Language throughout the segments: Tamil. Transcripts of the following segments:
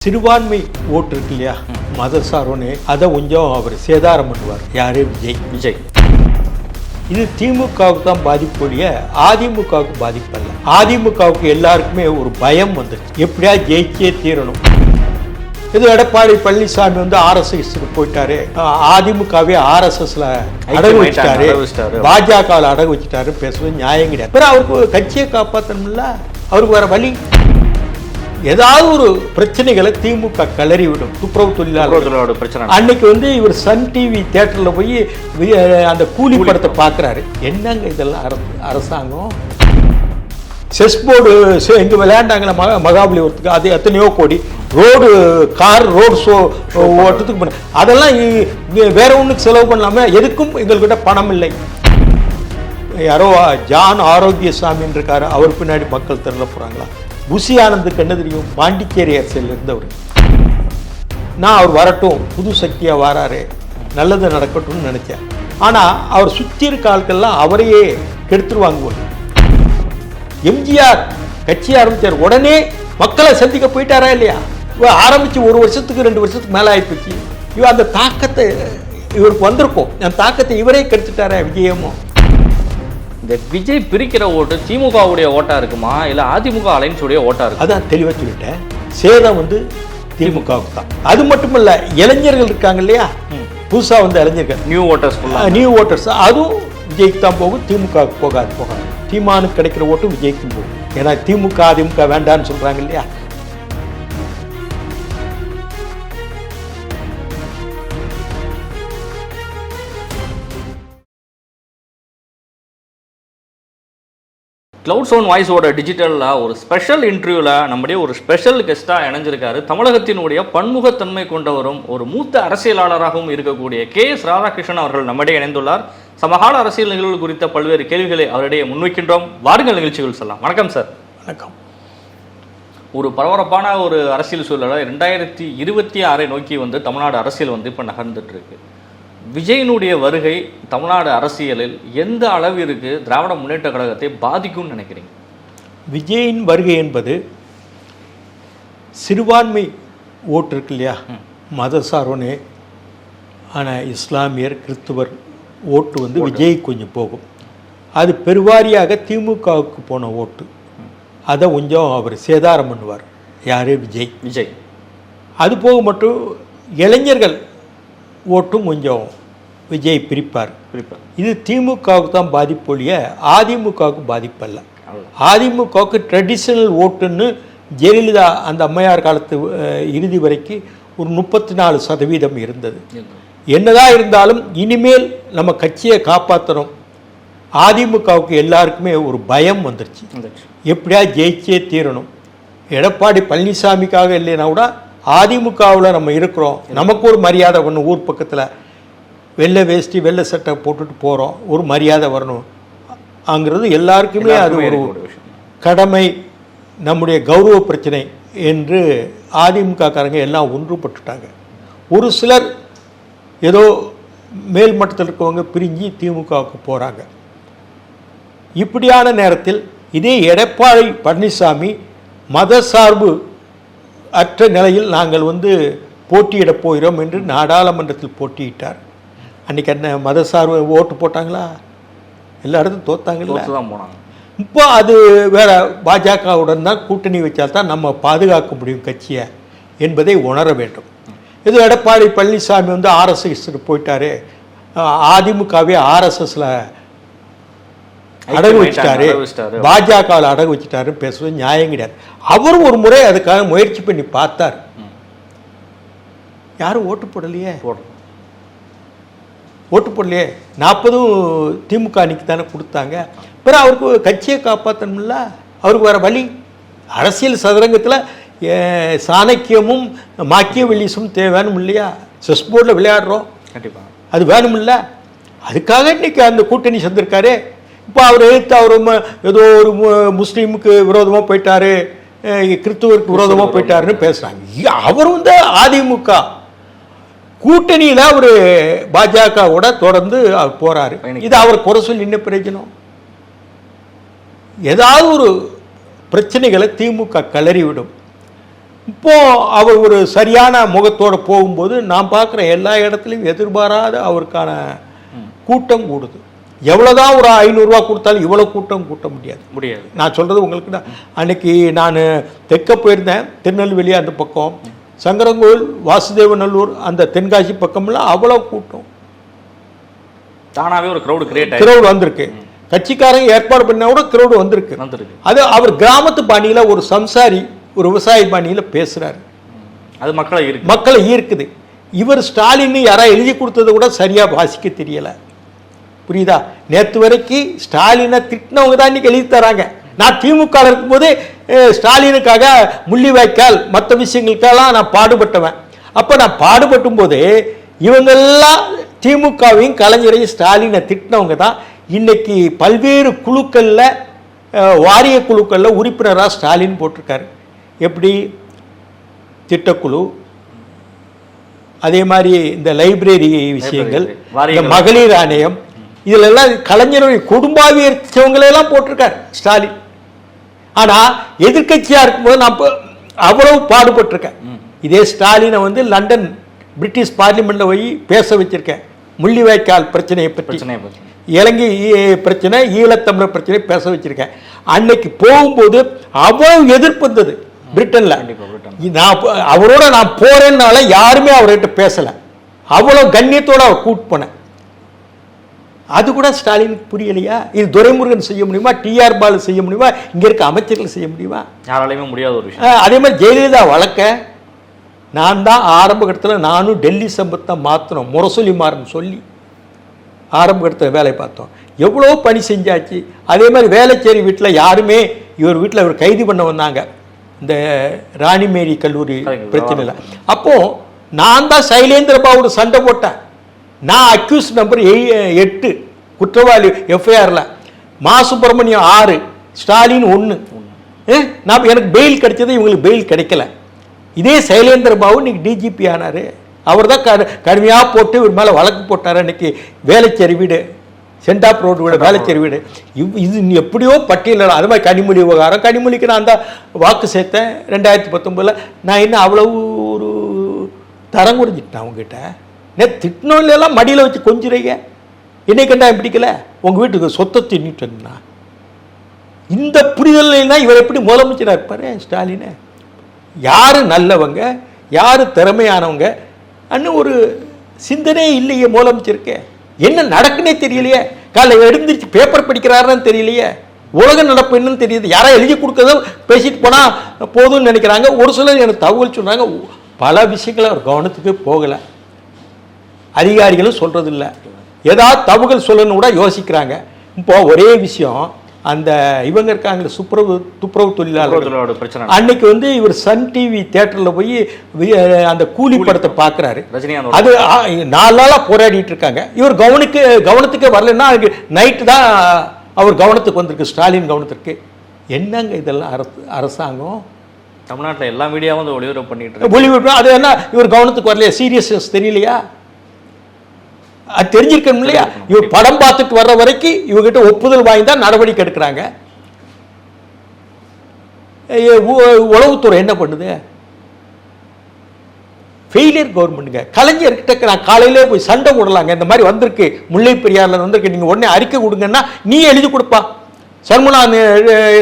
சிறுபான்மை ஓட்டு இருக்கு இல்லையா, மதசார்பனே அதை கொஞ்சம் அவர் சேதாரம் பண்ணுவார். யாரு? விஜய். இது திமுகவுக்கு தான் பாதிப்புடைய, அதிமுகவுக்கு பாதிப்பு அல்ல. அதிமுகவுக்கு எல்லாருக்குமே ஒரு பயம் வந்துருச்சு, எப்படியா ஜெயிச்சே தீரணும். இது எடப்பாடி பழனிசாமி வந்து RSSக்கு போயிட்டாரு, அதிமுகவே RSSல அடகு வச்சுட்டாரு, பாஜகவில் அடகு வச்சுட்டாரு, பேசுவது நியாயம் கிடையாது. அப்புறம் அவருக்கு கட்சியை காப்பாற்றணும்ல, அவருக்கு வேற வழி. ஏதாவது ஒரு பிரச்சனைகளை திமுக கிளறி விடும். துப்புரவு தொழிலாளர்களோட பிரச்சனை. அன்னைக்கு வந்து இவர் சன் டிவி தியேட்டர்ல போய் அந்த கூலி படத்தை பார்க்குறாரு. என்னங்க இதெல்லாம் அரசாங்கம்? செஸ் போர்டு இங்கே விளையாண்டாங்களே மகாபலிபுரத்துக்கு, அது எத்தனையோ கோடி. ரோடு ஷோ ஓட்டத்துக்கு பண்ண, அதெல்லாம் வேற ஒன்றுக்கு செலவு பண்ணலாமல் எதுக்கும் எங்கள்கிட்ட பணம் இல்லை. யாரோ ஜான் ஆரோக்கியசாமின்னு இருக்காரு, அவர் பின்னாடி மக்கள் தெருல போகிறாங்களா? புஷி ஆனந்துக்கு என்ன தெரியும்? பாண்டிச்சேரி அரசியல் இருந்தவர். நான் அவர் வரட்டும், புது சக்தியாக வராரு, நல்லது நடக்கட்டும்னு நினச்சேன். ஆனால் அவர் சுற்றி இருக்க ஆட்கள்லாம் அவரையே கெடுத்துருவாங்க. எம்ஜிஆர் கட்சி ஆரம்பித்தார், உடனே மக்களை சந்திக்க போயிட்டாரா இல்லையா? ஆரம்பித்து 1 வருஷத்துக்கு 2 வருஷத்துக்கு மேலே ஆகிப்போச்சு. அந்த தாக்கத்தை இவருக்கு வந்திருக்கும், அந்த தாக்கத்தை இவரே கெடுத்துட்டாரா விஜயமும். இந்த விஜய் பிரிக்கிற ஓட்டு திமுகவுடைய ஓட்டா இருக்குமா, இல்லை அதிமுக அலைன்ஸுடைய ஓட்டா இருக்கு? அதான் தெளிவாக சொல்லிட்டேன். சேதம் வந்து திமுகவுக்கு தான். அது மட்டும் இல்லை, இளைஞர்கள் இருக்காங்க இல்லையா, புதுசாக வந்து இளைஞர்கள், நியூ ஓட்டர்ஸ், அதுவும் விஜய்க்கு தான் போகும், திமுகவுக்கு போகாது. திமுகவுக்கு கிடைக்கிற ஓட்டும் விஜய்க்கும் போகும். ஏன்னா திமுக அதிமுக வேண்டான்னு சொல்கிறாங்க இல்லையா. கிளவுட் சவுண்ட் வாய்ஸோட டிஜிட்டலில் ஒரு ஸ்பெஷல் இன்டர்வியூவில் நம்முடைய ஒரு ஸ்பெஷல் கெஸ்ட்டாக இணைஞ்சிருக்காரு. தமிழகத்தினுடைய பன்முகத்தன்மை கொண்டவரும் ஒரு மூத்த அரசியலாளராகவும் இருக்கக்கூடிய KS ராதாகிருஷ்ணன் அவர்கள் நம்மிடையே இணைந்துள்ளார். சமகால அரசியல் நிகழ்வுகள் குறித்த பல்வேறு கேள்விகளை அவரிடையே முன்வைக்கின்றோம். வாருங்கள் நிகழ்ச்சிகள் சொல்லலாம். வணக்கம் சார். வணக்கம். ஒரு பரபரப்பான ஒரு அரசியல் சூழலை 2026 நோக்கி வந்து தமிழ்நாடு அரசியல் வந்து இப்போ நகர்ந்துட்டு இருக்கு. விஜயனுடைய வருகை தமிழ்நாடு அரசியலில் எந்த அளவிற்கு திராவிட முன்னேற்ற கழகத்தை பாதிக்கும்னு நினைக்கிறீங்க? விஜயின் வருகை என்பது சிறுபான்மை ஓட்டு இருக்கு இல்லையா, மதசார்பனே ஆனால் இஸ்லாமியர் கிறிஸ்துவர் ஓட்டு வந்து விஜய் கொஞ்சம் போகும். அது பெருவாரியாக திமுகவுக்கு போன ஓட்டு, அதை கொஞ்சம் அவர் சேதாரம் பண்ணுவார். யார்? விஜய். அது போக மட்டும் இளைஞர்கள் ஓட்டும் கொஞ்சம் விஜய் பிரிப்பார். இது திமுகவுக்கு தான் பாதிப்பொழிய அதிமுகவுக்கு பாதிப்பு அல்ல. அதிமுகவுக்கு ட்ரெடிஷ்னல் ஓட்டுன்னு ஜெயலலிதா அந்த அம்மையார் காலத்து இறுதி வரைக்கும் ஒரு 34% இருந்தது. என்னதான் இருந்தாலும் இனிமேல் நம்ம கட்சியை காப்பாற்றணும். அதிமுகவுக்கு எல்லாருக்குமே ஒரு பயம் வந்துருச்சு, எப்படியா ஜெயிச்சே தீரணும். எடப்பாடி பழனிசாமிக்காக இல்லைன்னா கூட அதிமுகவில் நம்ம இருக்கிறோம், நமக்கு ஒரு மரியாதை ஒன்று, ஊர் பக்கத்தில் வெள்ளை வேஷ்டி வெள்ளை சட்டை போட்டுட்டு போகிறோம், ஒரு மரியாதை வரணும் அங்கிறது எல்லாருக்குமே அது ஒரு கடமை, நம்முடைய கௌரவ பிரச்சனை என்று அதிமுக காரங்க எல்லாம் ஒன்றுபட்டுட்டாங்க. ஒரு சிலர் ஏதோ மேல் மட்டத்தில் இருக்கவங்க பிரிஞ்சு திமுகவுக்கு போகிறாங்க. இப்படியான நேரத்தில் இதே எடப்பாடி பழனிசாமி மதசார்பு அற்ற நிலையில் நாங்கள் வந்து போட்டியிட போகிறோம் என்று நாடாளுமன்றத்தில் போட்டியிட்டார். அன்றைக்கி என்ன மதசார்பு ஓட்டு போட்டாங்களா? எல்லா இடத்தும் தோத்தாங்களா? போனாங்க. இப்போ அது வேற, பாஜகவுடன் தான் கூட்டணி வச்சால் தான் நம்ம பாதுகாக்க முடியும் கட்சியை என்பதை உணர வேண்டும். இது எடப்பாடி பழனிசாமி வந்து RSSக்கு போயிட்டாரு, அதிமுகவே RSSல அடகு வச்சுட்டாரு, பாஜகவில் அடகு வச்சுட்டாரு, பேசுவது நியாயம் கிடையாது. அவரும் ஒரு முறை அதுக்காக முயற்சி பண்ணி பார்த்தார். யாரும் ஓட்டு போடலையே. 40 திமுக அன்னைக்கு தானே கொடுத்தாங்க. பிறகு அவருக்கு கட்சியை காப்பாற்றணும்ல, அவருக்கு வேற வழி. அரசியல் சதுரங்கத்தில் சாணக்கியமும் மாக்கியவெல்லிஸும் வேணும் இல்லையா? செஸ் போர்டில் விளையாடுறோம், கண்டிப்பாக அது வேணும் இல்லை? அதுக்காக இன்னைக்கு அந்த கூட்டணி சேர்ந்திருக்காரு. இப்போ அவர் எழுத்து அவர் ஏதோ ஒரு முஸ்லீமுக்கு விரோதமாக போயிட்டாரு, கிறிஸ்துவருக்கு விரோதமாக போயிட்டாருன்னு பேசுகிறாங்க. அவர் வந்து அதிமுக கூட்டணியில் அவர் பாஜகவோட தொடர்ந்து அவர் போகிறாரு. இது அவர் குறை சொல்லி என்ன பிரயோஜனம்? ஏதாவது ஒரு பிரச்சனைகளை திமுக கிளறி விடும். இப்போ அவர் ஒரு சரியான முகத்தோடு போகும்போது நான் பார்க்குற எல்லா இடத்துலையும் எதிர்பாராத அவருக்கான கூட்டம் கூடுது. எவ்வளோதான் ஒரு 500 ரூபா கொடுத்தாலும் இவ்வளோ கூட்ட முடியாது. நான் சொல்கிறது உங்களுக்கு தான். அன்னைக்கு நான் தெற்க போயிருந்தேன், திருநெல்வேலி அந்த பக்கம், சங்கரங்கோவில், வாசுதேவநல்லூர், அந்த தென்காசி பக்கம்லாம் அவ்வளோ கூட்டம். தானாகவே ஒரு க்ரௌடு வந்திருக்கு. கட்சிக்காரங்க ஏற்பாடு பண்ணா கூட க்ரௌடு வந்திருக்கு. அது அவர் கிராமத்து பாணியில் ஒரு சம்சாரி, ஒரு விவசாய பாணியில் பேசுகிறாரு. அது மக்களை ஈர்க்குது. இவர் ஸ்டாலின் யாராவது எழுதி கொடுத்ததை கூட சரியாக வாசிக்க தெரியலை. புரியுதா? நேற்று வரைக்கும் ஸ்டாலினை திட்டினவங்க தான் இன்னைக்கு எழுதி தராங்க. நான் திமுக இருக்கும்போது ஸ்டாலினுக்காக முள்ளிவாய்க்கால் மற்ற விஷயங்களுக்கெல்லாம் நான் பாடுபட்டவன். அப்போ நான் பாடுபட்டும் போது இவங்கெல்லாம் திமுகவையும் கலைஞரையும் ஸ்டாலினை திட்டினவங்க தான் இன்னைக்கு பல்வேறு குழுக்களில், வாரிய குழுக்களில் உறுப்பினராக ஸ்டாலின் போட்டிருக்காரு. எப்படி? திட்டக்குழு, அதே மாதிரி இந்த லைப்ரரி விஷயங்கள், இந்த மகளிர் ஆணையம், இதிலெல்லாம் கலைஞருடைய குடும்பாவியர்களெல்லாம் போட்டிருக்காரு ஸ்டாலின். ஆனால் எதிர்கட்சியாக இருக்கும்போது நான் அவ்வளவு பாடுபட்டிருக்கேன். இதே ஸ்டாலினை வந்து லண்டன் பிரிட்டிஷ் பார்லிமெண்ட்டில் போய் பேச வச்சிருக்கேன். முள்ளிவாய்க்கால் பிரச்சனையை பற்றி, இலங்கை பிரச்சனை, ஈழத்தமிழர் பிரச்சனை பேச வச்சிருக்கேன். அன்னைக்கு போகும்போது அவ்வளவு எதிர்ப்பு இருந்தது பிரிட்டன்ல. நான் அவரோட நான் போறேன்னால யாருமே அவர்கிட்ட பேசலை. அவ்வளோ கண்ணியத்தோடு அவர் கூட்டு போனேன். அது கூட ஸ்டாலினுக்கு புரியலையா? இது துரைமுருகன் செய்ய முடியுமா? டிஆர் பாலு செய்ய முடியுமா? இங்கே இருக்க அமைச்சர்கள் செய்ய முடியுமா? யாராலையுமே முடியாத ஒரு விஷயம். அதே மாதிரி ஜெயலலிதா வழக்க நான் தான் ஆரம்ப கட்டத்தில், நானும் டெல்லி சம்பத்தை மாற்றணும் முரசொலி மாறன் சொல்லி ஆரம்ப கட்டத்தில் வேலை பார்த்தோம். எவ்வளோ பணி செஞ்சாச்சு. அதே மாதிரி வேலைச்சேரி வீட்டில் யாருமே, இவர் வீட்டில் இவர் கைது பண்ண வந்தாங்க, இந்த ராணிமேரி கல்லூரி பிரச்சனையில். அப்போது நான் தான் சைலேந்திர பாபுவோட சண்டை போட்டேன். நான் அக்யூஸ் நம்பர் 8 குற்றவாளி எஃப்ஐஆரில், மா சுப்பிரமணியம் 6, ஸ்டாலின் 1. நான் எனக்கு பெயில் கிடைச்சது, இவங்களுக்கு பெயில் கிடைக்கல. இதே சைலேந்திர பாபு இன்னைக்கு டிஜிபி ஆனார். அவர் தான் கடுமையாக போட்டு இவர் மேலே வழக்கு போட்டார். அன்னைக்கு வேலைச்சேரி வீடு, சென்டாப் ரோடு வீடு, வேலைச்சேரி வீடு. இது எப்படியோ பட்டியலில். அது மாதிரி கனிமொழி விவகாரம், கனிமொழிக்கு நான் தான் வாக்கு சேர்த்தேன் 2019. நான் என்ன அவ்வளவு ஒரு தரம் குறைஞ்சிட்டேன் அவங்ககிட்ட. திட்டினோலாம் மடியில் வச்சு கொஞ்சுறீங்க. என்னை கண்டா பிடிக்கல, உங்கள் வீட்டுக்கு சொத்தை தின்னுட்டு இருந்தா. இந்த புரிதல்னா இவர் எப்படி முதலமைச்சராக இருப்பார் ஸ்டாலின்? யார் நல்லவங்க, யார் திறமையானவங்க அன்னு ஒரு சிந்தனையே இல்லையே முதலமைச்சருக்கு. என்ன நடக்குன்னே தெரியலையே. காலையில் எழுந்திரிச்சு பேப்பர் படிக்கிறாருன்னு தெரியலையே. உலக நடப்பு என்னன்னு தெரியுது. யாராவது எழுதி கொடுக்கறதோ பேசிட்டு போனால் போதும்னு நினைக்கிறாங்க. ஒரு சிலர் எனக்கு தகவல் சொல்கிறாங்க. பல விஷயங்களை அவர் கவனத்துக்கு போகலை. அதிகாரிகளும் சொல்கிறதில்ல. ஏதாவது தகவல் சொல்லணும்னு கூட யோசிக்கிறாங்க. இப்போ ஒரே விஷயம், அந்த இவங்க இருக்காங்க துப்புரவு தொழிலாளர்களோட பிரச்சனை. அன்னைக்கு வந்து இவர் சன் டிவி தியேட்டரில் போய் அந்த கூலி படத்தை பார்க்குறாரு. அது 4 நாளாக போராடிட்டு இருக்காங்க. இவர் கவனத்துக்கே வரலன்னா நைட்டு தான் அவர் கவனத்துக்கு வந்திருக்கு, ஸ்டாலின் கவனத்திற்கு. என்னங்க இதெல்லாம் அரசாங்கம்? தமிழ்நாட்டில் எல்லா மீடியாவும் வந்து ஒளிபரப்பு பண்ணிட்டு அது என்ன இவர் கவனத்துக்கு வரலையா? சீரியஸ்னஸ் தெரியலையா? அது தெரிஞ்சிருக்கணும் இல்லையா? இவர் படம் பார்த்துட்டு வர்ற வரைக்கும் இவர்கிட்ட ஒப்புதல் வாங்கி தான் நடவடிக்கை எடுக்கிறாங்க. உளவுத்துறை என்ன பண்ணுது? ஃபெயிலியர் கவர்மெண்ட்டுங்க. கலைஞர்கிட்ட நான் காலையிலே போய் சண்டை போடலாங்க. இந்த மாதிரி வந்திருக்கு, முல்லை பெரியாரில் வந்திருக்கு, நீங்கள் உடனே அறிக்கை கொடுங்கன்னா நீ எழுதி கொடுப்பா. சண்முகன்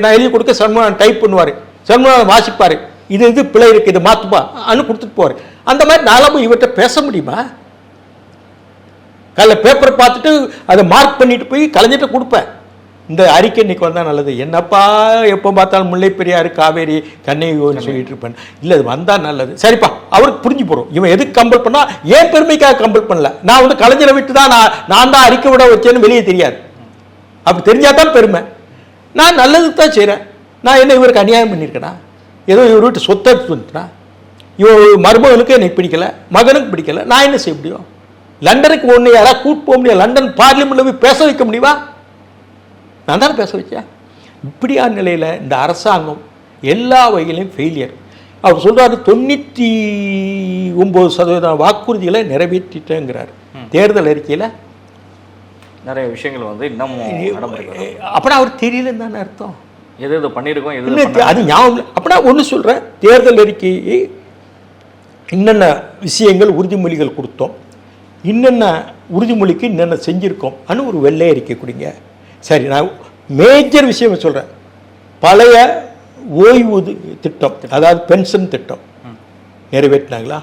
நான் எழுதி கொடுக்க சண்முகன் டைப் பண்ணுவார், சண்முகன் வாசிப்பார், இது பிழை இருக்குது, இது மாற்றுப்பா அன்னு கொடுத்துட்டு போவார். அந்த மாதிரி நாளாக போய் இவர்கிட்ட பேச முடியுமா? காலைல பேப்பரை பார்த்துட்டு அதை மார்க் பண்ணிட்டு போய் கலைஞர்கிட்ட கொடுப்பேன். இந்த அறிக்கை இன்னைக்கு வந்தால் நல்லது. என்னப்பா எப்போ பார்த்தாலும் முல்லை பெரியாறு காவேரி கண்ணகின்னு சொல்லிட்டு இருப்பேன். இல்லை அது வந்தால் நல்லது. சரிப்பா, அவருக்கு புரிஞ்சு போகிறோம். இவன் எதுக்கு கம்பல் பண்ணால் ஏன் பெருமைக்காக கம்பல் பண்ணல. நான் வந்து கலைஞரை விட்டு தான் நான் தான் அறிக்கை விட வச்சேன்னு வெளியே தெரியாது. அப்படி தெரிஞ்சால் தான் பெருமை. நான் நல்லது தான் செய்கிறேன். நான் என்ன இவருக்கு அநியாயம் பண்ணியிருக்கேனா? ஏதோ இவர் வீட்டு சொத்தை எடுத்துட்டா, இவர் மருமகனுக்கு எனக்கு பிடிக்கல, மகனுக்கு பிடிக்கல, நான் என்ன செய்ய முடியும்? லண்டனுக்கு ஒன்று யாராவது கூட்டு போக முடியாது. லண்டன் பார்லிமெண்ட்ல போய் பேச வைக்க முடியுமா? நான் தானே பேச வச்சேன். இப்படியான நிலையில் இந்த அரசாங்கம் எல்லா வகையிலையும் ஃபெயிலியர். அவர் சொல்கிறாரு 99% வாக்குறுதிகளை நிறைவேற்றிட்டேங்கிறார் தேர்தல் அறிக்கையில். நிறைய விஷயங்கள் வந்து இன்னமும் அப்படின்னா அவர் தெரியலன்னு தானே அர்த்தம். எது பண்ணியிருக்கோம் எது அது ஞாபகம். அப்படின்னா ஒன்று சொல்கிறேன், தேர்தல் அறிக்கையை இன்னென்ன விஷயங்கள் உறுதிமொழிகள் கொடுத்தோம், இன்னென்ன உறுதிமொழிக்கு இன்னென்ன செஞ்சுருக்கோம் அன்னு ஒரு வெள்ளை அறிக்கை கொடுங்க. சரி, நான் மேஜர் விஷயம் சொல்கிறேன். பழைய ஓய்வு திட்டம், அதாவது பென்ஷன் திட்டம் நிறைவேற்றினாங்களா?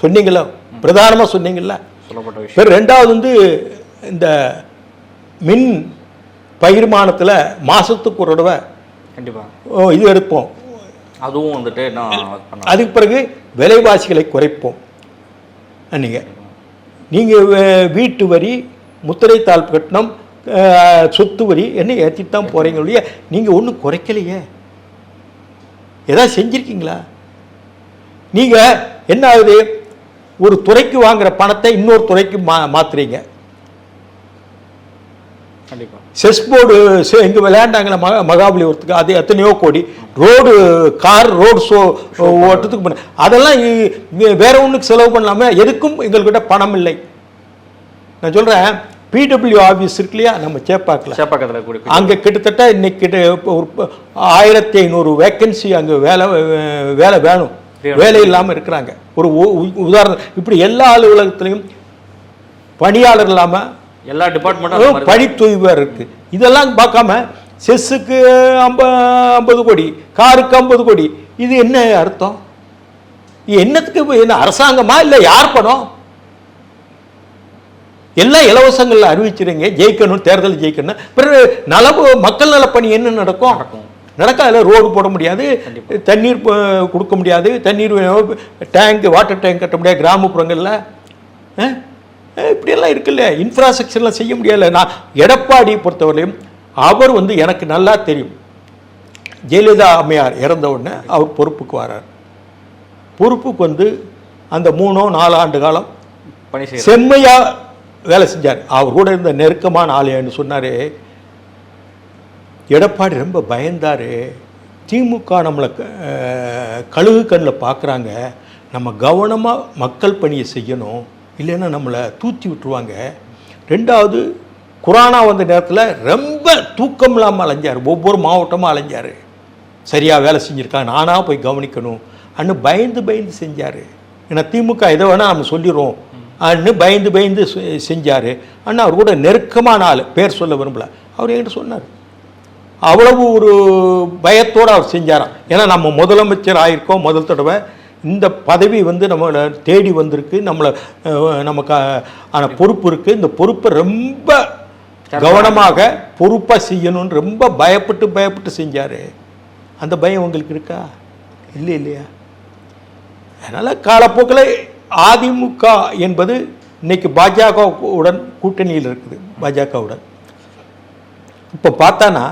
சொன்னீங்களா? பிரதானமாக சொன்னீங்களா? சொல்லப்பட்ட விஷயம். ரெண்டாவது வந்து இந்த மின் பகிர்மானத்தில் மாதத்துக்கு ஒரு தடவை கண்டிப்பாக இது எடுப்போம், அதுவும் வந்துட்டு அதுக்கு பிறகு விலைவாசிகளை குறைப்போம். நீங்கள் வீட்டு வரி, முத்திரைத்தாள் கட்டணம், சொத்து வரி என்ன ஏற்றிட்டு தான் போகிறீங்க இல்லையா? நீங்கள் ஒன்றும் குறைக்கலையே. ஏதாவது செஞ்சுருக்கீங்களா? நீங்கள் என்ன ஆகுது, ஒரு துறைக்கு வாங்குகிற பணத்தை இன்னொரு துறைக்கு மாற்றுறீங்க. கண்டிப்பாக செஸ் போர்டு இங்கே விளையாண்டாங்களே மகாபலிபுரத்துக்கு, அது எத்தனையோ கோடி. ரோடு ரோடு ஷோ ஓட்டத்துக்கு பண்ண, அதெல்லாம் வேற ஒன்றுக்கு செலவு பண்ணாமல் எதுக்கும் எங்கள்கிட்ட பணம் இல்லை. நான் சொல்கிறேன், பிடபிள்யூ ஆஃபீஸ் இருக்கு இல்லையா நம்ம சேப்பாக்கத்தில், அங்கே கிட்டத்தட்ட இன்னைக்கு ஒரு 1500 வேக்கன்சி அங்கே வேலை வேணும், வேலை இல்லாமல் இருக்கிறாங்க. ஒரு உதாரணம், இப்படி எல்லா அலுவலகத்திலையும் பணியாளர் இல்லாமல் எல்லா டிபார்ட்மெண்ட்டும் பணித்தொய்வாக இருக்குது. இதெல்லாம் பார்க்காம செஸ்ஸுக்கு 50 கோடி, காருக்கு 50 கோடி, இது என்ன அர்த்தம்? என்னத்துக்கு? என்ன அரசாங்கமா இல்லை யார் பணம்? எல்லாம் இலவசங்களில் அறிவிச்சிருங்க, ஜெயிக்கணும், தேர்தல் ஜெயிக்கணும். பிறகு மக்கள் நலப்பணி என்ன நடக்கும்? நடக்காது. ரோடு போட முடியாது, தண்ணீர் கொடுக்க முடியாது, தண்ணீர் டேங்க், வாட்டர் டேங்க் கட்ட முடியாது கிராமப்புறங்களில். இப்படியெல்லாம் இருக்குல்ல, இன்ஃப்ராஸ்ட்ரக்சர்லாம் செய்ய முடியல. நான் எடப்பாடியை பொறுத்தவரையும் அவர் வந்து எனக்கு நல்லா தெரியும். ஜெயலலிதா அம்மையார் இறந்த உடனே அவர் பொறுப்புக்கு வரார். பொறுப்புக்கு வந்து அந்த 3-4 ஆண்டு காலம் செம்மையாக வேலை செஞ்சார். அவர் கூட இருந்த நெருக்கமான ஆலயன்னு சொன்னார். எடப்பாடி ரொம்ப பயந்தார். திமுக நம்மளை கழுகு கண்ணில் பார்க்குறாங்க, நம்ம கவனமாக மக்கள் பணியை செய்யணும், இல்லைன்னா நம்மளை தூத்தி விட்டுருவாங்க. ரெண்டாவது, கொரோனா வந்த நேரத்தில் ரொம்ப தூக்கம் இல்லாமல் அலைஞ்சார், ஒவ்வொரு மாவட்டமாக அலைஞ்சார். சரியாக வேலை செஞ்சுருக்காங்க, நானாக போய் கவனிக்கணும் அன்னு பயந்து பயந்து செஞ்சார். ஏன்னா திமுக எதை வேணால் நம்ம சொல்லிடுவோம் அன்னு பயந்து செஞ்சார். ஆனால் அவர் கூட நெருக்கமான ஆள், பேர் சொல்ல விரும்பல, அவர் என்கிட்ட சொன்னார். அவ்வளவு ஒரு பயத்தோடு அவர் செஞ்சாராம். ஏன்னா நம்ம முதலமைச்சர் ஆகிருக்கோம், முதல் தடவை இந்த பதவி வந்து நம்மளை தேடி வந்திருக்கு, நமக்கு ஆன பொறுப்பு இருக்குது. இந்த பொறுப்பை ரொம்ப கவனமாக பொறுப்பாக செய்யணும்னு ரொம்ப பயப்பட்டு செஞ்சார். அந்த பயம் உங்களுக்கு இருக்கா? இல்லையா? அதனால் காலப்போக்கில் அதிமுக என்பது இன்னைக்கு பாஜகவுடன் கூட்டணியில் இருக்குது. பாஜகவுடன் இப்போ பார்த்தானா,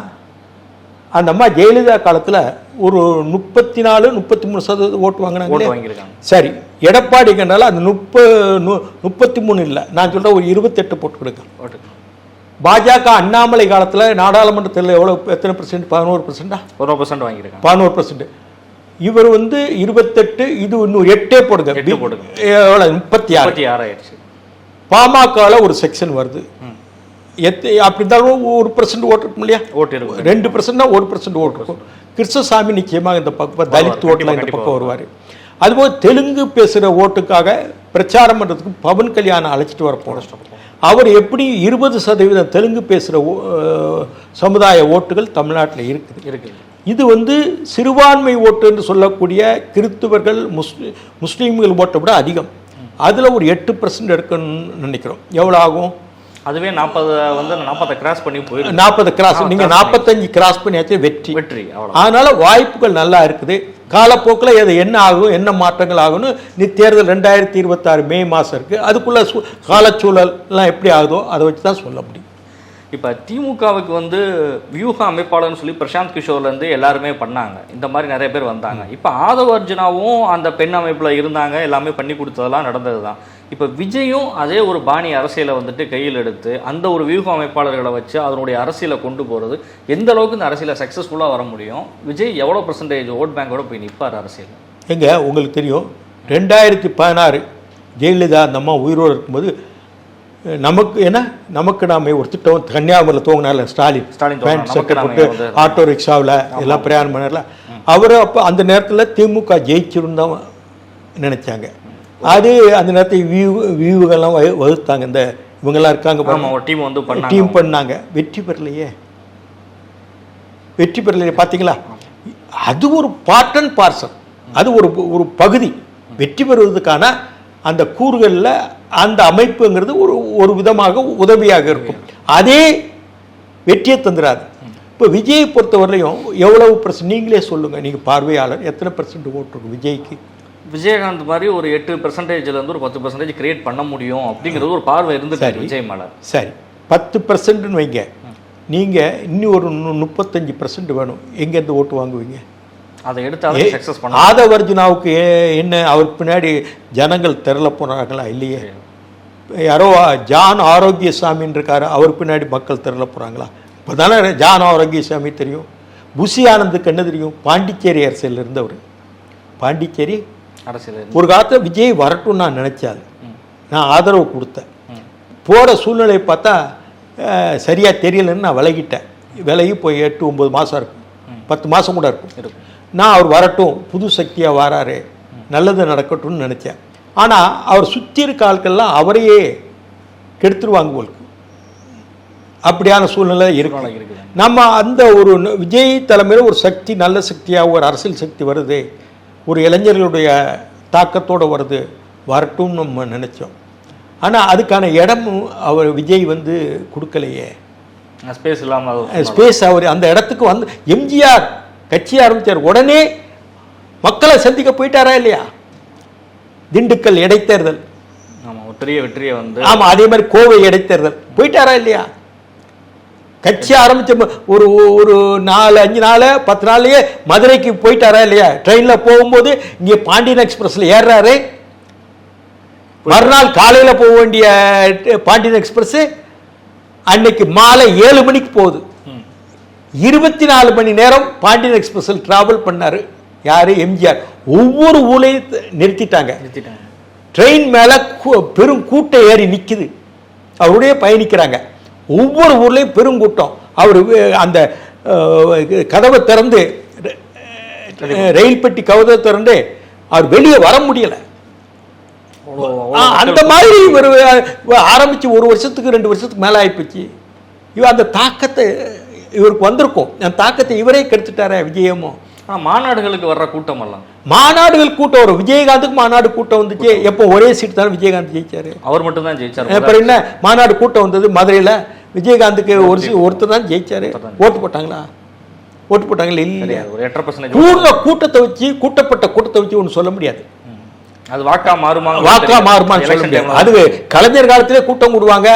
அந்த அம்மா ஜெயலலிதா காலத்தில் ஒரு 34-33% ஓட்டு வாங்கினாங்க. சரி, எடப்பாடிங்கனால அந்த 33 இல்லை, நான் சொல்கிறேன் ஒரு 28 போட்டு கொடுங்க. பாஜக அண்ணாமலை காலத்தில் நாடாளுமன்றத்தில் எவ்வளோ, எத்தனை %? 11%. 11% வாங்கியிருக்காங்க. 11%. இவர் வந்து 28, இது இன்னும் 8 போடுங்க, எவ்வளோ 36 ஆயிடுச்சு. பாமகவில் ஒரு செக்ஷன் வருது, அப்படி இருந்தாலும் 1% ஓட்டு இருக்கும் இல்லையா? ஓட்டு இருக்கும். 2%னா 1% ஓட்டு இருக்கும். கிருஷ்ணசாமி நிச்சயமாக இந்த பக்கம் தலித் ஓட்டில் இந்த பக்கம் வருவார். அதுபோல் தெலுங்கு பேசுகிற ஓட்டுக்காக பிரச்சாரம் பண்ணுறதுக்கு பவன் கல்யாணம் அழைச்சிட்டு வர போனோம். அவர் எப்படி 20% தெலுங்கு பேசுகிற சமுதாய ஓட்டுகள் தமிழ்நாட்டில் இருக்குது. இது வந்து சிறுபான்மை ஓட்டு என்று சொல்லக்கூடிய கிறிஸ்துவர்கள், முஸ்லீம்கள் ஓட்டை விட அதிகம். அதில் ஒரு 8% எடுக்கணும்னு நினைக்கிறோம். எவ்வளோ ஆகும்? அதுவே 40 கிராஸ் பண்ணி போயிடும். 40 கிராஸ், நீங்கள் 45 கிராஸ் பண்ணியாச்சு, வெற்றி. அதனால வாய்ப்புகள் நல்லா இருக்குது. காலப்போக்கில் அது என்ன ஆகும், என்ன மாற்றங்கள் ஆகும்னு தேர்தல் 2026 மே மாதம் இருக்குது. அதுக்குள்ள காலச்சூழல்லாம் எப்படி ஆகுதோ அதை வச்சு தான் சொல்ல முடியும். இப்போ திமுகவுக்கு வந்து வியூக அமைப்பாளர்னு சொல்லி பிரசாந்த் கிஷோர்லேருந்து எல்லாருமே பண்ணாங்க, இந்த மாதிரி நிறைய பேர் வந்தாங்க. இப்போ ஆதவ அர்ஜுனாவும் அந்த பெண் அமைப்பில் இருந்தாங்க, எல்லாமே பண்ணி கொடுத்ததெல்லாம் நடந்தது தான். இப்போ விஜயும் அதே ஒரு பாணி அரசியலை வந்துட்டு கையில் எடுத்து அந்த ஒரு வியூக அமைப்பாளர்களை வச்சு அதனுடைய அரசியலை கொண்டு போகிறது எந்த அளவுக்கு இந்த அரசியலை சக்ஸஸ்ஃபுல்லாக வர முடியும்? விஜய் எவ்வளோ % ஓட் பேங்கோட போய் நிற்பார் அரசியல்? எங்க உங்களுக்கு தெரியும், 2016 ஜெயலலிதா அந்த அம்மா உயிரோடு இருக்கும்போது நமக்கு ஏன்னா நமக்கு நாம ஒரு திட்டம் கன்னியாகுமரியில் தூங்கினால ஸ்டாலின் பேண்ட் சட்டை போட்டு ஆட்டோ ரிக்ஷாவில் எல்லாம் பிரயாணம் பண்ணல. அவர் அப்போ அந்த நேரத்தில் திமுக ஜெயிச்சிருன்னு தான் நினைச்சாங்க. அது அந்த நேரத்தில் வியூகள்லாம் வகுத்தாங்க. இந்த இவங்கெல்லாம் இருக்காங்க டீம் பண்ணாங்க. வெற்றி பெறலையே பார்த்தீங்களா? அது ஒரு பார்ட் அண்ட் பார்சல், அது ஒரு பகுதி. வெற்றி பெறுவதற்கான அந்த கூறுகளில் அந்த அமைப்புங்கிறது ஒரு விதமாக உதவியாக இருக்கும். அதே வெற்றியை தந்துடாது. இப்போ விஜயை பொறுத்தவரையிலையும் எவ்வளவு %, நீங்களே சொல்லுங்கள், நீங்கள் பார்வையாளர், எத்தனை % ஓட்டு இருக்கும் விஜய்க்கு? விஜயகாந்த் மாதிரி ஒரு 8%-லேருந்து ஒரு 10% கிரியேட் பண்ண முடியும் அப்படிங்கிறது ஒரு பார்வை இருந்துச்சு விஜய் மேலே. சரி, 10%ன்னு வைங்க. நீங்கள் இன்னும் ஒரு 35% வேணும். எங்கேருந்து ஓட்டு வாங்குவீங்க? அதை எடுத்தாலே சக்ஸஸ் பண்ண. ஆதவர்ஜுனாவுக்கு என்ன அவர் பின்னாடி ஜனங்கள் திரள போனாங்களா? இல்லையே. யாரோ ஜான் ஆரோக்கியசாமின்னு இருக்காரு, அவர் பின்னாடி மக்கள் திரள போகிறாங்களா? இப்போ தானே ஜான் ஆரோக்கியசாமி தெரியும். புஷி ஆனந்துக்கு என்ன தெரியும்? பாண்டிச்சேரி அரசியலில் இருந்தவர். பாண்டிச்சேரி அரசியல் ஒரு காலத்தில் விஜய் வரட்டும்னு நான் நினச்சாது, நான் ஆதரவு கொடுத்தேன். போகிற சூழ்நிலையை பார்த்தா சரியாக தெரியலன்னு நான் விலகி போய் 8-9 மாதம் இருக்கும், 10 மாதம் கூட இருக்கும். நான் அவர் வரட்டும், புது சக்தியாக வராரு, நல்லது நடக்கட்டும்னு நினச்சேன். ஆனால் அவர் சுற்றி இருக்க ஆட்கள்லாம் அவரையே கெடுத்துருவாங்க போலுக்கு. அப்படியான சூழ்நிலை இருக்கு. நம்ம அந்த ஒரு விஜய் தலைமையில் ஒரு சக்தி, நல்ல சக்தியாக ஒரு அரசியல் சக்தி வருது, ஒரு இளைஞர்களுடைய தாக்கத்தோடு வருது, வரட்டும்னு நம்ம நினச்சோம். ஆனால் அதுக்கான இடமும் அவர் விஜய் கொடுக்கலையே. ஸ்பேஸ் இல்லாமல் ஸ்பேஸ் அவர் அந்த இடத்துக்கு எம்ஜிஆர் கட்சி ஆரம்பித்தார், உடனே மக்களை சந்திக்க போயிட்டாரா இல்லையா? திண்டுக்கல் இடைத்தேர்தல், பெரிய வெற்றியை ஆமாம், அதே மாதிரி கோவை இடைத்தேர்தல் போயிட்டாரா இல்லையா? கட்சி ஆரம்பித்த ஒரு 4-5 நாள் 10 நாள்லயே மதுரைக்கு போயிட்டாரா இல்லையா? ட்ரெயினில் போகும்போது இங்கே பாண்டியன் எக்ஸ்பிரஸில் ஏறுறாரு. மறுநாள் காலையில் போக வேண்டிய பாண்டியன் எக்ஸ்பிரஸ் அன்னைக்கு மாலை 7 மணிக்கு போகுது. 24 மணி நேரம் பாண்டியன் எக்ஸ்பிரஸில் டிராவல் பண்ணாரு யாரு? எம்ஜிஆர். ஒவ்வொரு ஊரையும் நிறுத்திட்டாங்க. ட்ரெயின் மேலே பெரும் கூட்டம் ஏறி நிற்குது, அவருடைய பயணிக்கிறாங்க. ஒவ்வொரு ஊர்லேயும் பெருங்கூட்டம். அவர் அந்த கதவை திறந்து, ரயில் பெட்டி கதவை திறந்து அவர் வெளியே வர முடியலை. அந்த மாதிரி இவர் ஆரம்பித்து 1 வருஷத்துக்கு 2 வருஷத்துக்கு மேலே ஆகிப்போச்சு. இவர் அந்த தாக்கத்தை இவருக்கு வந்திருக்கும். அந்த தாக்கத்தை இவரே கெடுத்துட்டாரே விஜயமோ. மாநாடுகளுக்கு வர்ற கூட்டம் எல்லாம் மாநாடுகள் கூட்டம் வரும். விஜயகாந்துக்கு மாநாடு கூட்டம் வந்துச்சு. எப்போ ஒரே சீட் தானே விஜயகாந்த் ஜெயிச்சாரு, அவர் மட்டும் தான் ஜெயிச்சாரு. அப்புறம் என்ன மாநாடு கூட்டம் வந்தது மதுரையில், விஜயகாந்துக்கு ஒருத்தர் தான் ஜெயிச்சாரு. ஓட்டு போட்டாங்களா? ஓட்டு போட்டாங்களா? இல்லை. ஒரு 8% கூட்டத்தை வச்சு, கூட்டப்பட்ட கூட்டத்தை வச்சு ஒன்று சொல்ல முடியாது. அது வாக்கா மாறுமான்னு சொல்ல முடியாது. அது கலைஞர் காலத்திலே கூட்டம் கூடுவாங்க,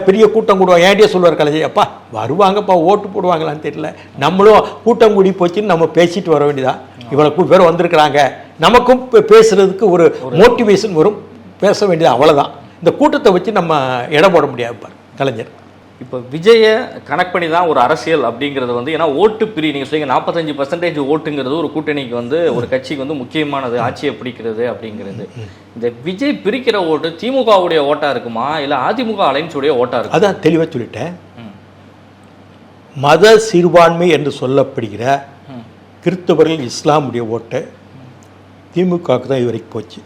பெரிய கூட்டம் கூடுவாங்க. ஏன்டியே சொல்லுவார் கலைஞர், அப்பா வருவாங்கப்பா, ஓட்டு போடுவாங்களான்னு தெரியல, நம்மளும் கூட்டம் கூடி போச்சுன்னு நம்ம பேசிட்டு வர வேண்டியதா. இவ்வளவு பேர் வந்திருக்கிறாங்க, நமக்கும் பேசுறதுக்கு ஒரு மோட்டிவேஷன் வரும், பேச வேண்டியது, அவ்வளோதான். இந்த கூட்டத்தை வச்சு நம்ம இடம் போட முடியாது பாரு கலைஞர். இப்போ விஜயை கனெக்ட் பண்ணி தான் ஒரு அரசியல் அப்படிங்கிறது ஏன்னா ஓட்டு நீங்கள் சொல்லிங்க 45% ஓட்டுங்கிறது ஒரு கூட்டணிக்கு ஒரு கட்சிக்கு முக்கியமானது, ஆட்சியை பிடிக்கிறது அப்படிங்கிறது. இந்த விஜய் பிரிக்கிற ஓட்டு திமுகவுடைய ஓட்டா இருக்குமா, இல்லை அதிமுக அலைன்ஸுடைய ஓட்டா இருக்கும்? அதான் தெளிவாக சொல்லிட்டேன். மத சிறுபான்மை என்று சொல்லப்படுகிற கிறிஸ்தவர்கள், இஸ்லாமுடைய ஓட்டை திமுகவுக்கு தான் இதுவரைக்கும் போச்சு.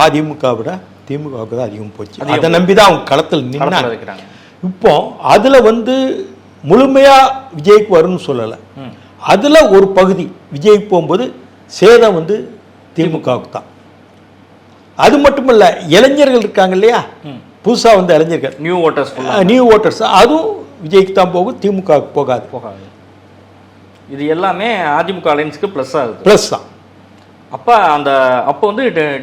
அதிமுக விட திமுகவுக்கு தான் அதிகம் போச்சு. அதை நம்பி தான் அவங்க களத்தில் நின்னாங்க. இப்போ அதில் முழுமையாக விஜய்க்கு வரும்னு சொல்லலை. அதில் ஒரு பகுதி விஜய்க்கு போகும்போது சேதம் திமுகவுக்கு தான். அது மட்டும் இல்லை, இளைஞர்கள் இருக்காங்க இல்லையா, புதுசாக இளைஞர்கள், நியூ ஓட்டர்ஸ், அதுவும் விஜய்க்கு தான் போகும், திமுகவுக்கு போகாது. இது எல்லாமே அதிமுக அலைன்ஸ்க்கு ப்ளஸ் ஆகுது. ப்ளஸ் தான். அப்போ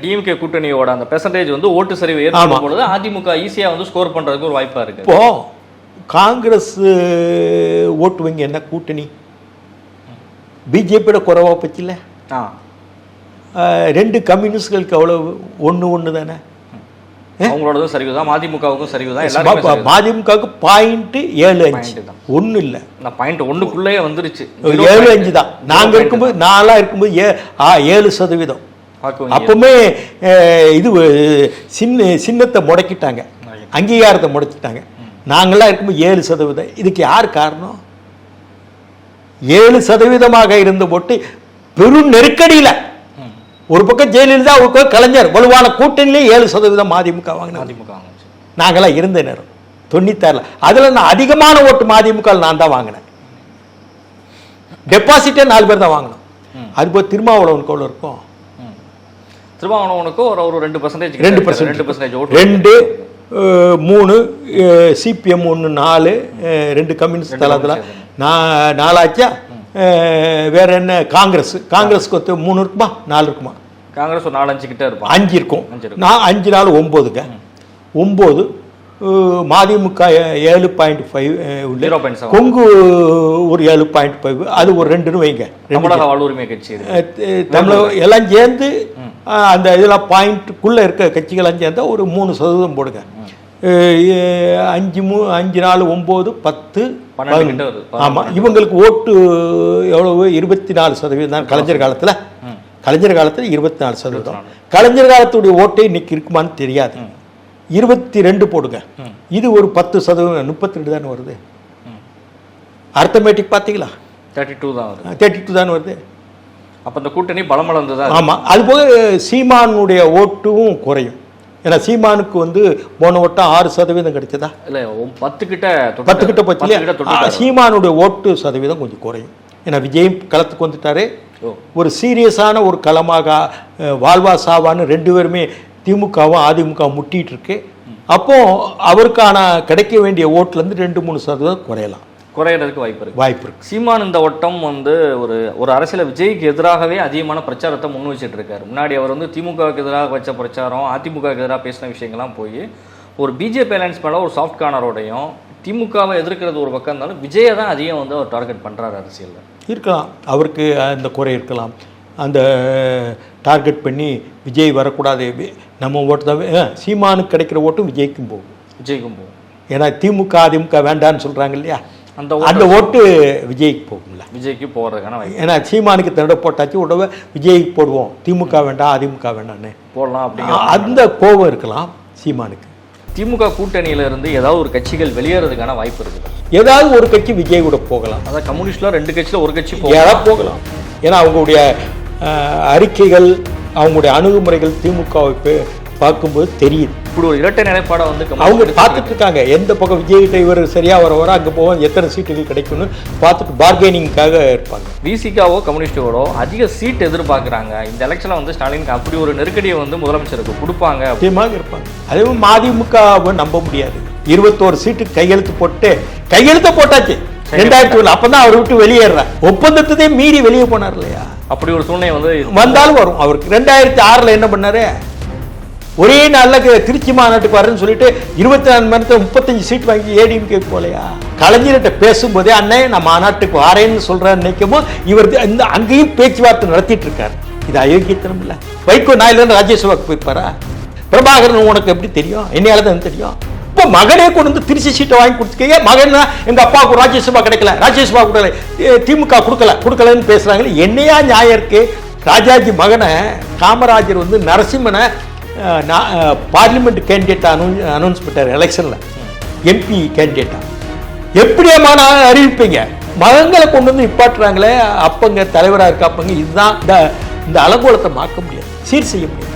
டிஎம்கே கூட்டணியோட அந்த பெர்சன்டேஜ் ஓட்டு சரிவு ஏற்படும் பொழுது அதிமுக ஈஸியாக ஸ்கோர் பண்ணுறதுக்கு ஒரு வாய்ப்பாக இருக்குது. இப்போ காங்கிரஸ் ஓட்டு வங்கி என்ன கூட்டணி பிஜேபியோட குறைவா போச்சுல்ல. 2 கம்யூனிஸ்ட்களுக்கு அவ்வளவு ஒன்று தானே. அவங்களோடதும் சரிவுதான், மதிமுகவுக்கும் சரிவுதான். எல்லாரும் மதிமுகவுக்கு 0.75 தான், ஒன்றும் இல்லை. 0.1க்குள்ளேயே வந்துருச்சு. 7.5 தான். நாங்கள் இருக்கும்போது 4 இருக்கும்போது 7%. அப்பவுமே இது சின்னத்தை முடக்கிட்டாங்க, அங்கீகாரத்தை முடக்கிட்டாங்க. நாங்களாம் இருக்கும்போது 7%. இதுக்கு யார் காரணம்? 7% இருந்த போட்டு பெரும் நெருக்கடியில் ஒரு பக்கம் ஜெயலலிதா, ஒரு பக்கம் கலைஞர், வலுவான கூட்டணியிலே 7% அதிமுக வாங்கினேன். நாங்களாம் இருந்த நேரம் 96. அதில் நான் அதிகமான ஓட்டு அதிமுக நான் தான் வாங்கினேன். டெபாசிட்டே 4 பேர் தான் வாங்கினோம். அது போய் திருமாவளவனுக்கு எவ்வளோ இருக்கும்? திருமாவளவனுக்கு ஒரு 2%, 2% ஓட்டு. 2, 3 சிபிஎம் 1, 4, 2 கம்யூனிஸ்ட் தளத்தில் 4 ஆச்சா. வேற என்ன? காங்கிரஸுக்கு 3 இருக்குமா 4 இருக்குமா? காங்கிரஸ் ஒரு 4-5 கிட்ட இருக்கும். 5 இருக்கும். 5 4 9ங்க. 9. மதிமுக 7.5, கொங்கு ஒரு 7.5, அது ஒரு 2ன்னு வைங்க. தமிழக வாழ்வுரிமை கட்சி, தமிழக எல்லாம் சேர்ந்து அந்த இதெல்லாம் பாயிண்ட்டுக்குள்ளே இருக்க கட்சிகள்லாம் சேர்ந்தா ஒரு 3% போடுங்க. 5 4 9 10 12. ஆமாம், இவங்களுக்கு ஓட்டு எவ்வளவு? 24% தான். கலைஞர் காலத்தில் 24%. கலைஞர் காலத்துடைய ஓட்டை இன்னைக்கு இருக்குமான்னு தெரியாது. 22 போடுங்க. இது ஒரு 10%, 32 தானே வருது. அர்த்தமேட்டிக் பார்த்தீங்களா? 32 தான் வருது. அப்போ அந்த கூட்டணி பலமளந்ததா? ஆமாம். அதுபோக சீமானுடைய ஓட்டும் குறையும். ஏன்னா சீமானுக்கு போன ஓட்டம் 6% கிடைச்சதா? இல்லை, 10 கிட்ட போச்சு இல்லையா? சீமானுடைய ஓட்டு சதவீதம் கொஞ்சம் குறையும். ஏன்னா விஜயும் களத்துக்கு வந்துட்டாரு. ஒரு சீரியஸான ஒரு களமாக வாழ்வா சாவான்னு 2 பேருமே திமுகவும் அதிமுக முட்டிட்டு இருக்கு. அப்போ அவருக்கான கிடைக்க வேண்டிய ஓட்டுலேருந்து 2-3% குறையறதுக்கு வாய்ப்பு இருக்கு. சீமான் இந்த வட்டம் ஒரு அரசியல விஜய்க்கு எதிராகவே அதிகமான பிரச்சாரத்தை முன் வச்சுட்டு இருக்காரு. முன்னாடி அவர் திமுகவுக்கு எதிராக வச்ச பிரச்சாரம், அதிமுகவுக்கு எதிராக பேசின விஷயங்கள்லாம் போய் ஒரு பிஜேபி அலையன்ஸ் மேலே ஒரு சாஃப்ட் கார்னரோடையும் திமுகவை எதிர்க்கிறது ஒரு பக்கம் இருந்தாலும் விஜயை தான் அதிகம் அவர் டார்கெட் பண்ணுறாரு. அரசியலில் இருக்கலாம், அவருக்கு அந்த குறை இருக்கலாம். அந்த டார்கெட் பண்ணி விஜய் வரக்கூடாது, நம்ம ஓட்டு தான். சீமானுக்கு கிடைக்கிற ஓட்டும் விஜய்க்கும் போகும். ஏன்னா திமுக அதிமுக வேண்டான்னு சொல்கிறாங்க இல்லையா? அந்த ஓட்டு விஜய்க்கு போகும்ல. விஜய்க்கு போகிறதுக்கான, ஏன்னா சீமானுக்கு தடவை போட்டாச்சு, உடனே விஜய்க்கு போடுவோம், திமுக வேண்டாம் அதிமுக வேண்டான்னு போடலாம் அப்படிங்கிற அந்த கோபம் இருக்கலாம் சீமானுக்கு. திமுக கூட்டணியில இருந்து ஏதாவது ஒரு கட்சிகள் வெளியேறதுக்கான வாய்ப்பு இருக்குது. ஏதாவது ஒரு கட்சி விஜய் கூட போகலாம். அதாவது கம்யூனிஸ்ட்ல 2 கட்சியில் ஒரு கட்சி போகலாம். ஏன்னா அவங்களுடைய அறிக்கைகள், அவங்களுடைய அணுகுமுறைகள் திமுகவை பார்க்கும்போது தெரியுது. இப்படி ஒரு இரட்டை நிலைப்பாடை அவங்க பார்த்துட்டு இருக்காங்க. எந்த பக்கம் விஜய்கிட்ட இவர் சரியா வர அங்கே போவோம், எத்தனை சீட்டுகள் கிடைக்கும்னு பார்த்துட்டு பார்கெனிங்காக இருப்பாங்க. விசிகாவோ கம்யூனிஸ்டோட அதிக சீட் எதிர்பார்க்குறாங்க. இந்த எலெக்ஷனில் ஸ்டாலினுக்கு அப்படி ஒரு நெருக்கடியை முதலமைச்சருக்கு கொடுப்பாங்க முக்கியமாக இருப்பாங்க. அதே மதிமுகவை நம்ப முடியாது. 21 சீட்டு கையெழுத்து போட்டாச்சு 2000. அப்பதான் அவர் விட்டு வெளியேறார். ஒப்பந்தத்தை மீறி வெளியே போனார் இல்லையா? அப்படி ஒரு சூழ்நிலை வந்தாலும் வரும் அவருக்கு. 2006 என்ன பண்ணாரு? ஒரே நாளில் திருச்சி மாநாட்டுக்கு வரேன்னு சொல்லிட்டு 24 மணி நேரத்தில் 35 சீட் வாங்கி ஏடிஎம்கே போலையா? கலைஞர்கிட்ட பேசும்போதே அண்ணே நான் மாநாட்டுக்கு வரேன்னு சொல்றேன்னு நினைக்கும் இவர் அங்கேயும் பேச்சுவார்த்தை நடத்திட்டு இருக்காரு. இது அயோக்கியத்தனம் இல்லை. வைகோ நாயிலிருந்து ராஜ்யசபாக்கு போயிருப்பாரா? பிரபாகரன் உனக்கு எப்படி தெரியும்? என்னையால தான் தெரியும். இப்போ மகனே கொண்டு திருச்சி சீட்டை வாங்கி கொடுத்துக்கீங்க. மகன் எங்க அப்பாவுக்கு ராஜ்யசபா கிடைக்கல, ராஜ்யசபா கொடுக்கல, திமுக கொடுக்கலன்னு பேசுறாங்களே, என்னையா நியாயம் இருக்கு? ராஜாஜி மகனை காமராஜர் நரசிம்மனை பார்லிமெண்ட் கேண்டிடேட்டா அனௌன்ஸ் பண்ணிட்டார். எலெக்ஷன்ல எம்பி கேண்டிடேட்டா எப்படியமான அறிவிப்பீங்க? மகன்களை கொண்டு நிப்பாட்டுறாங்களே, அப்பங்க தலைவராக இருக்க அப்பங்க. இதுதான் இந்த அலங்கோலத்தை மாற்ற முடியாது, சீர் செய்ய முடியாது.